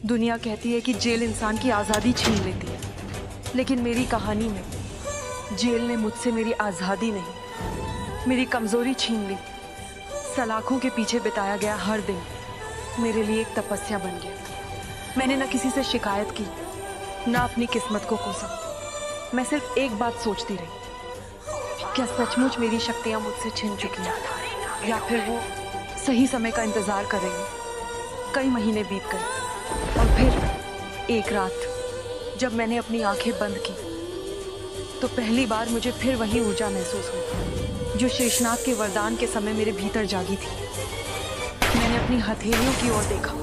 दुनिया कहती है कि जेल इंसान की आज़ादी छीन लेती है, लेकिन मेरी कहानी में जेल ने मुझसे मेरी आज़ादी नहीं, मेरी कमज़ोरी छीन ली। सलाखों के पीछे बिताया गया हर दिन मेरे लिए एक तपस्या बन गया। मैंने न किसी से शिकायत की, न अपनी किस्मत को कोसा। मैं सिर्फ एक बात सोचती रही, क्या सचमुच मेरी शक्तियाँ मुझसे छिन चुकी हैं, या फिर वो सही समय का इंतज़ार कर रही हैं। कई महीने बीत गए और फिर एक रात जब मैंने अपनी आंखें बंद की तो पहली बार मुझे फिर वही ऊर्जा महसूस हुई जो शेषनाग के वरदान के समय मेरे भीतर जागी थी। मैंने अपनी हथेलियों की ओर देखा,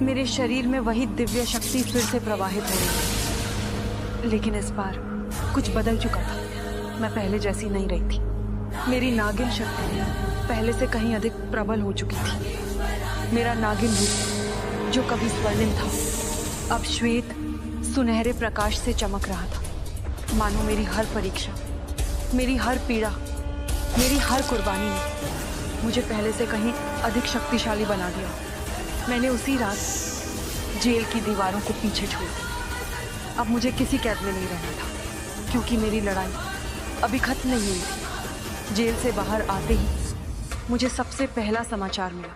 मेरे शरीर में वही दिव्य शक्ति फिर से प्रवाहित हो रही थी, लेकिन इस बार कुछ बदल चुका था। मैं पहले जैसी नहीं रही थी। मेरी नागिन शक्ति पहले से कहीं अधिक प्रबल हो चुकी थी। मेरा नागिन रूप जो कभी स्वर्णिम था अब श्वेत सुनहरे प्रकाश से चमक रहा था। मानो मेरी हर परीक्षा, मेरी हर पीड़ा, मेरी हर कुर्बानी ने मुझे पहले से कहीं अधिक शक्तिशाली बना दिया। मैंने उसी रात जेल की दीवारों को पीछे छोड़ दिया। अब मुझे किसी कैद में नहीं रहना था, क्योंकि मेरी लड़ाई अभी खत्म नहीं हुई थी। जेल से बाहर आते ही मुझे सबसे पहला समाचार मिला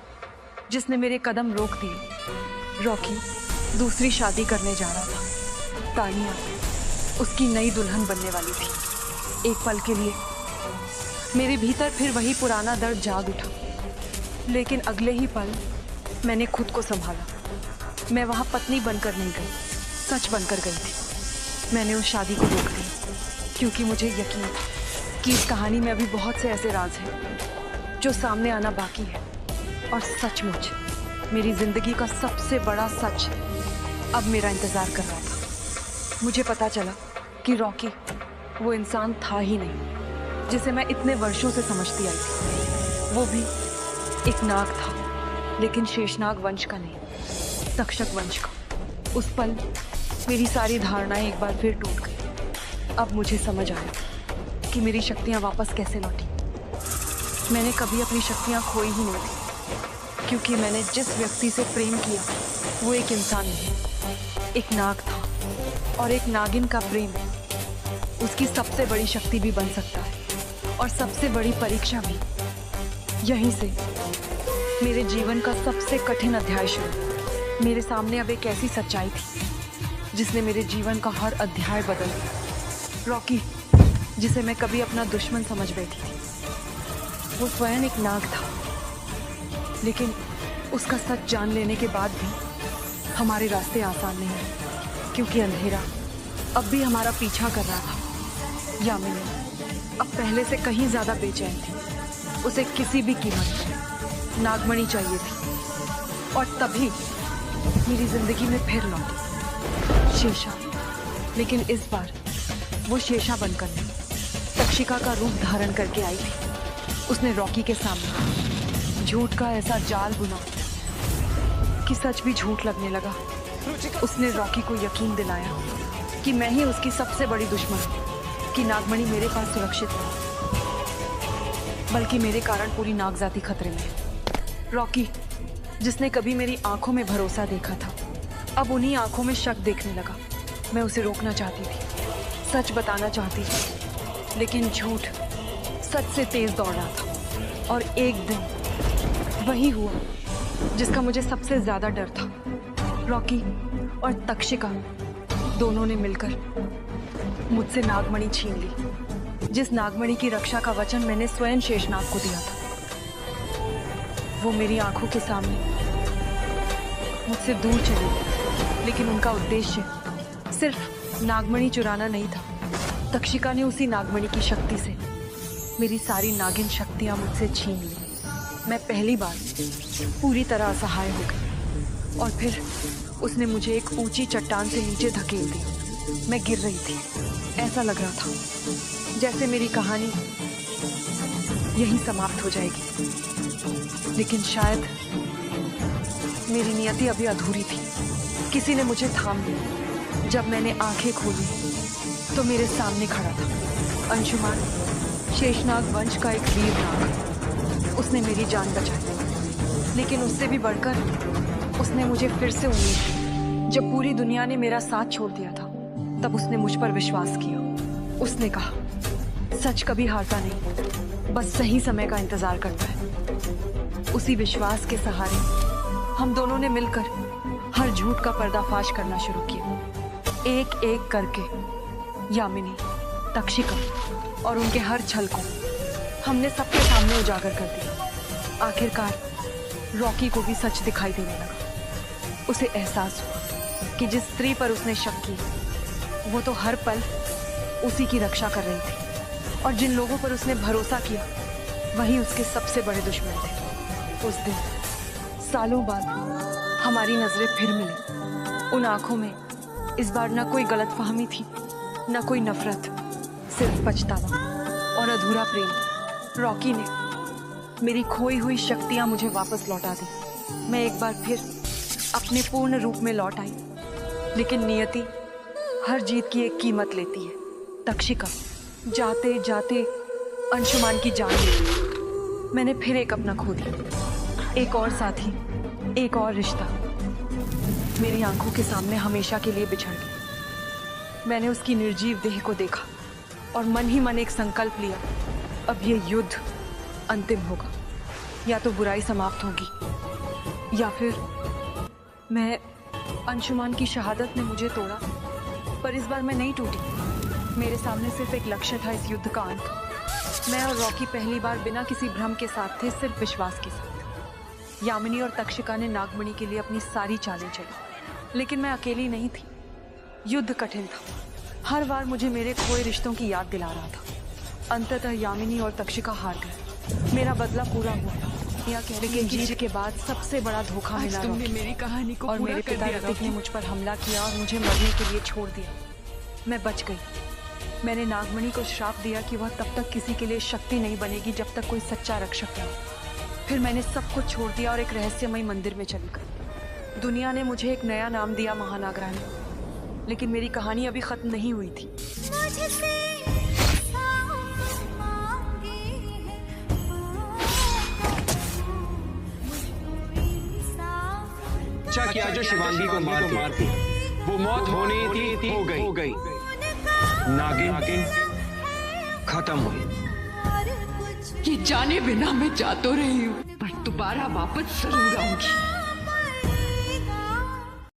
जिसने मेरे कदम रोक दिए। रॉकी दूसरी शादी करने जा रहा था। तानिया उसकी नई दुल्हन बनने वाली थी। एक पल के लिए मेरे भीतर फिर वही पुराना दर्द जाग उठा, लेकिन अगले ही पल मैंने खुद को संभाला। मैं वहाँ पत्नी बनकर नहीं गई, सच बनकर गई थी। मैंने उस शादी को रोक दिया, क्योंकि मुझे यकीन था कि इस कहानी में अभी बहुत से ऐसे राज हैं जो सामने आना बाकी है। और सचमुच मेरी जिंदगी का सबसे बड़ा सच अब मेरा इंतजार कर रहा था। मुझे पता चला कि रॉकी वो इंसान था ही नहीं जिसे मैं इतने वर्षों से समझती आई थी। वो भी एक नाग था, लेकिन शेषनाग वंश का नहीं, तक्षक वंश का। उस पल मेरी सारी धारणाएं एक बार फिर टूट गई। अब मुझे समझ आया कि मेरी शक्तियां वापस कैसे लौटी। मैंने कभी अपनी शक्तियां खोई ही नहीं थी, क्योंकि मैंने जिस व्यक्ति से प्रेम किया वो एक इंसान नहीं, एक नाग था। और एक नागिन का प्रेम उसकी सबसे बड़ी शक्ति भी बन सकता है, और सबसे बड़ी परीक्षा भी। यहीं से मेरे जीवन का सबसे कठिन अध्याय शुरू। मेरे सामने अब एक ऐसी सच्चाई थी जिसने मेरे जीवन का हर अध्याय बदल दिया। रॉकी, जिसे मैं कभी अपना दुश्मन समझ बैठी थी, वो स्वयं एक नाग था। लेकिन उसका सच जान लेने के बाद भी हमारे रास्ते आसान नहीं हैं, क्योंकि अंधेरा अब भी हमारा पीछा कर रहा था। यामिनी अब पहले से कहीं ज्यादा बेचैन थी। उसे किसी भी कीमत पर नागमणि चाहिए थी। और तभी मेरी जिंदगी में फिर लौटी शेषा। लेकिन इस बार वो शेषा बनकर नहीं, तक्षिका का रूप धारण करके आई थी। उसने रॉकी के सामने झूठ का ऐसा जाल बुना कि सच भी झूठ लगने लगा। उसने रॉकी को यकीन दिलाया कि मैं ही उसकी सबसे बड़ी दुश्मन हूँ, कि नागमणि मेरे पास सुरक्षित है, बल्कि मेरे कारण पूरी नागजाति खतरे में है। रॉकी, जिसने कभी मेरी आंखों में भरोसा देखा था, अब उन्हीं आंखों में शक देखने लगा। मैं उसे रोकना चाहती थी, सच बताना चाहती थी, लेकिन झूठ सच से तेज दौड़ रहा था। और एक दिन वही हुआ जिसका मुझे सबसे ज्यादा डर था। रॉकी और तक्षिका दोनों ने मिलकर मुझसे नागमणि छीन ली, जिस नागमणि की रक्षा का वचन मैंने स्वयं शेषनाग को दिया था। वो मेरी आंखों के सामने मुझसे दूर चले गए, लेकिन उनका उद्देश्य सिर्फ नागमणि चुराना नहीं था। तक्षिका ने उसी नागमणि की शक्ति से मेरी सारी नागिन शक्तियां मुझसे छीन ली। मैं पहली बार पूरी तरह असहाय हो गई, और फिर उसने मुझे एक ऊंची चट्टान से नीचे धकेल दी। मैं गिर रही थी। ऐसा लग रहा था जैसे मेरी कहानी यहीं समाप्त हो जाएगी, लेकिन शायद मेरी नियति अभी अधूरी थी। किसी ने मुझे थाम लिया। जब मैंने आंखें खोली तो मेरे सामने खड़ा था अंशुमान, शेषनाग वंश का एक वीर नाग। उसने मेरी जान बचाई, लेकिन उससे भी बढ़कर उसने मुझे फिर से उम्मीद दी। जब पूरी दुनिया ने मेरा साथ छोड़ दिया था, तब उसने मुझ पर विश्वास किया। उसने कहा, सच कभी हारता नहीं, बस सही समय का इंतजार करता है। उसी विश्वास के सहारे हम दोनों ने मिलकर हर झूठ का पर्दाफाश करना शुरू किया। एक एक करके यामिनी, तक्षिका और उनके हर छल को हमने सबके सामने उजागर कर दिया। आखिरकार रॉकी को भी सच दिखाई देने लगा। उसे एहसास हुआ कि जिस स्त्री पर उसने शक किया, वो तो हर पल उसी की रक्षा कर रही थी, और जिन लोगों पर उसने भरोसा किया, वही उसके सबसे बड़े दुश्मन थे। उस दिन सालों बाद हमारी नजरें फिर मिली। उन आंखों में इस बार न कोई गलतफहमी थी, न कोई नफरत, सिर्फ पछतावा और अधूरा प्रेम। रॉकी ने मेरी खोई हुई शक्तियां मुझे वापस लौटा दी। मैं एक बार फिर अपने पूर्ण रूप में लौट आई। लेकिन नियति हर जीत की एक कीमत लेती है। तक्षिका जाते जाते अंशुमान की जान ले ली। मैंने फिर एक अपना खो दिया, एक और साथी, एक और रिश्ता मेरी आंखों के सामने हमेशा के लिए बिछड़ गया। मैंने उसकी निर्जीव देह को देखा और मन ही मन एक संकल्प लिया, अब ये युद्ध अंतिम होगा। या तो बुराई समाप्त होगी, या फिर मैं अंशुमान की शहादत ने मुझे तोड़ा, पर इस बार मैं नहीं टूटी। मेरे सामने सिर्फ एक लक्ष्य था, इस युद्ध का अंत। मैं और रॉकी पहली बार बिना किसी भ्रम के साथ थे, सिर्फ विश्वास के साथ। यामिनी और तक्षिका ने नागमणि के लिए अपनी सारी चालें चली, लेकिन मैं अकेली नहीं थी। युद्ध कठिन था, हर बार मुझे मेरे खोए रिश्तों की याद दिला रहा था। अंततः यामिनी और तक्षिका हार गए। मेरा बदला पूरा हुआ, लेकिन जीत के बाद सबसे बड़ा धोखा मिला तुमने मेरी कहानी को और पूरा मेरे कर पिता दिया, ऋतिक ने मुझ पर हमला किया और मुझे मरने के लिए छोड़ दिया। मैं बच गई। मैंने नागमणि को श्राप दिया कि वह तब तक किसी के लिए शक्ति नहीं बनेगी जब तक कोई सच्चा रक्षक न हो। फिर मैंने सब कुछ छोड़ दिया और एक रहस्यमय मंदिर में चली गई। दुनिया ने मुझे एक नया नाम दिया, महानागरानी, लेकिन मेरी कहानी अभी खत्म नहीं हुई थी। अच्छा किया जो शिवांगी को मारती, वो मौत होनी थी, हो गई। नागिन खत्म हुई। ये जाने बिना मैं जा तो रही हूँ, पर दोबारा वापस जरूर आऊंगी।